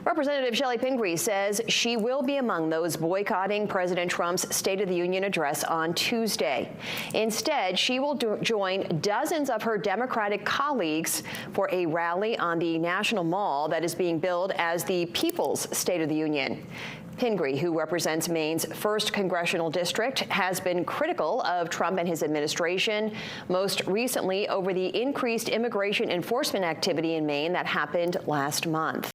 Representative Chellie Pingree says she will be among those boycotting President Trump's State of the Union address on Tuesday. Instead, she will join dozens of her Democratic colleagues for a rally on the National Mall that is being billed as the People's State of the Union. Pingree, who represents Maine's 1st congressional district, has been critical of Trump and his administration, most recently over the increased immigration enforcement activity in Maine that happened last month.